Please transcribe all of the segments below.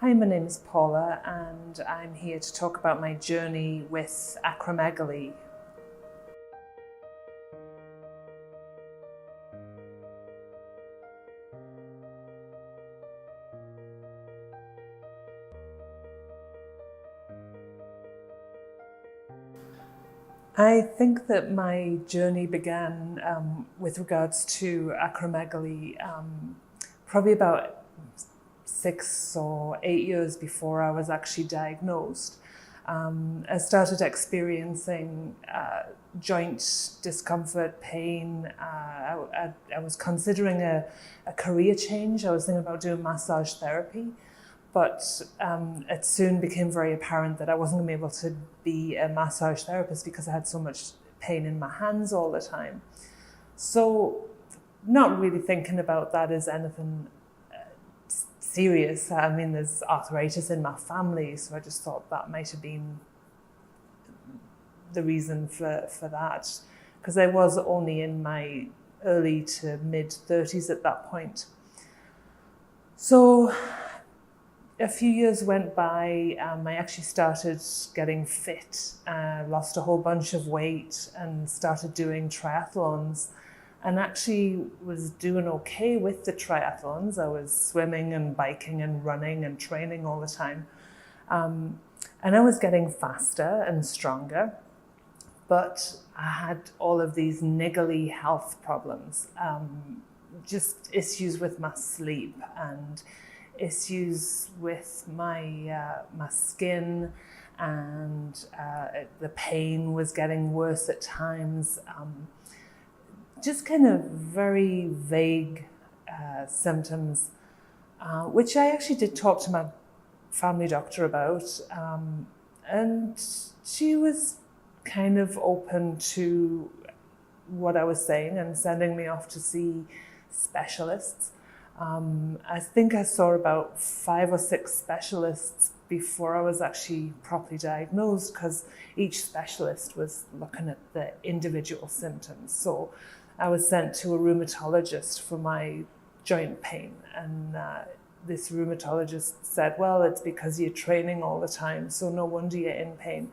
Hi, my name is Paula and I'm here to talk about my journey with acromegaly. I think that my journey began with regards to acromegaly probably about 6 or 8 years before I was actually diagnosed. I started experiencing joint discomfort, pain. I was considering a career change. I was thinking about doing massage therapy, but it soon became very apparent that I wasn't going to be able to be a massage therapist because I had so much pain in my hands all the time. So not really thinking about that as anything serious. I mean, there's arthritis in my family, so I just thought that might have been the reason for that, because I was only in my early to mid 30s at that point. So a few years went by. I actually started getting fit, lost a whole bunch of weight and started doing triathlons, and actually was doing okay with the triathlons. I was swimming and biking and running and training all the time. And I was getting faster and stronger, but I had all of these niggly health problems, just issues with my sleep and issues with my skin, and the pain was getting worse at times. Just kind of very vague symptoms, which I actually did talk to my family doctor about, and she was kind of open to what I was saying and sending me off to see specialists. I think I saw about 5 or 6 specialists before I was actually properly diagnosed, because each specialist was looking at the individual symptoms. So I was sent to a rheumatologist for my joint pain, and this rheumatologist said, well, it's because you're training all the time, so no wonder you're in pain.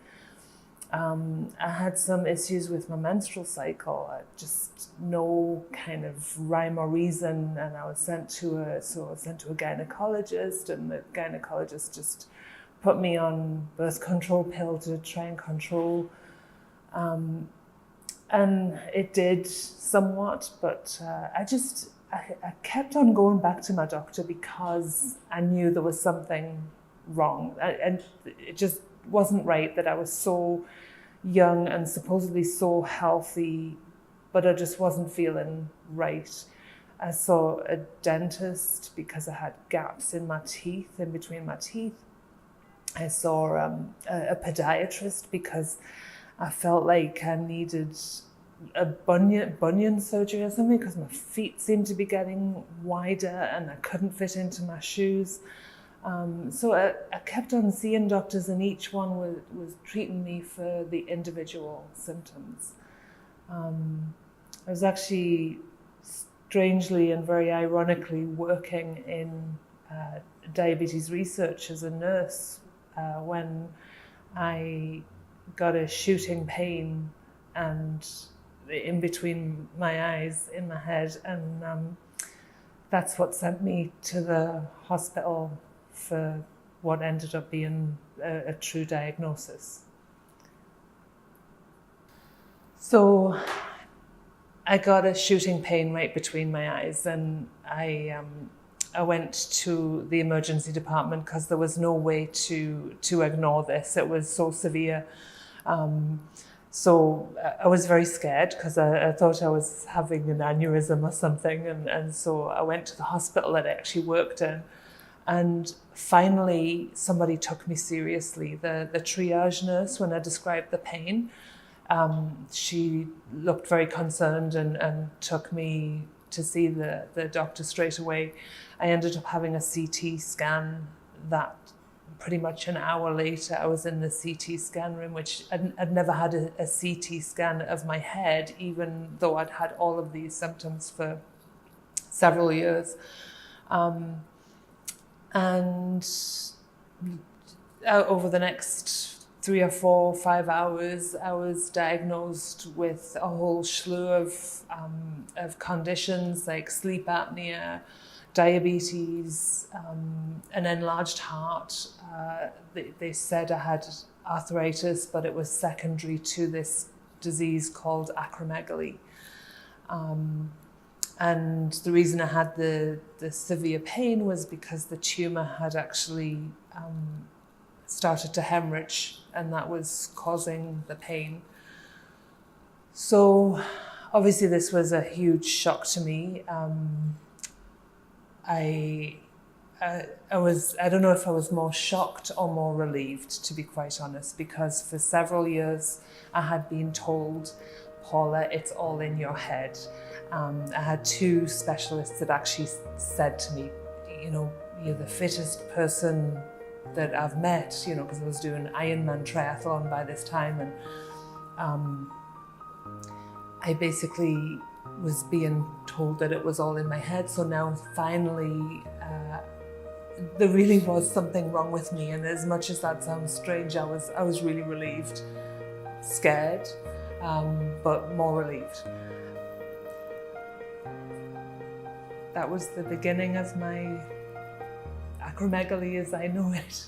I had some issues with my menstrual cycle, just no kind of rhyme or reason, and I was sent to a gynecologist, and the gynecologist just put me on birth control pill to try and control. And it did somewhat, but I kept on going back to my doctor because I knew there was something wrong. And it just wasn't right that I was so young and supposedly so healthy, but I just wasn't feeling right. I saw a dentist because I had gaps in my teeth, in between my teeth. I saw a podiatrist because I felt like I needed a bunion surgery or something, because my feet seemed to be getting wider and I couldn't fit into my shoes. So I kept on seeing doctors, and each one was treating me for the individual symptoms. I was actually strangely and very ironically working in diabetes research as a nurse when I got a shooting pain and in between my eyes, in my head, and that's what sent me to the hospital for what ended up being a true diagnosis. So I got a shooting pain right between my eyes, and I went to the emergency department because there was no way to ignore this. It was so severe. So I was very scared because I thought I was having an aneurysm or something. And so I went to the hospital that I actually worked in. And finally, somebody took me seriously. The triage nurse, when I described the pain, she looked very concerned and took me to see the doctor straight away. I ended up having a CT scan that pretty much an hour later, I was in the CT scan room, which I'd never had a CT scan of my head, even though I'd had all of these symptoms for several years. And over the next 3 or 4 or 5 hours, I was diagnosed with a whole slew of conditions like sleep apnea, diabetes, an enlarged heart. They said I had arthritis, but it was secondary to this disease called acromegaly. And the reason I had the severe pain was because the tumour had actually started to hemorrhage, and that was causing the pain. So obviously this was a huge shock to me. I don't know if I was more shocked or more relieved, to be quite honest, because for several years I had been told, Paula, it's all in your head. I had 2 specialists that actually said to me, you know, you're the fittest person that I've met, you know, because I was doing Ironman triathlon by this time, and I basically was being told that it was all in my head. So now finally there really was something wrong with me, and as much as that sounds strange, I was really relieved, scared, but more relieved. That was the beginning of my acromegaly as I know it.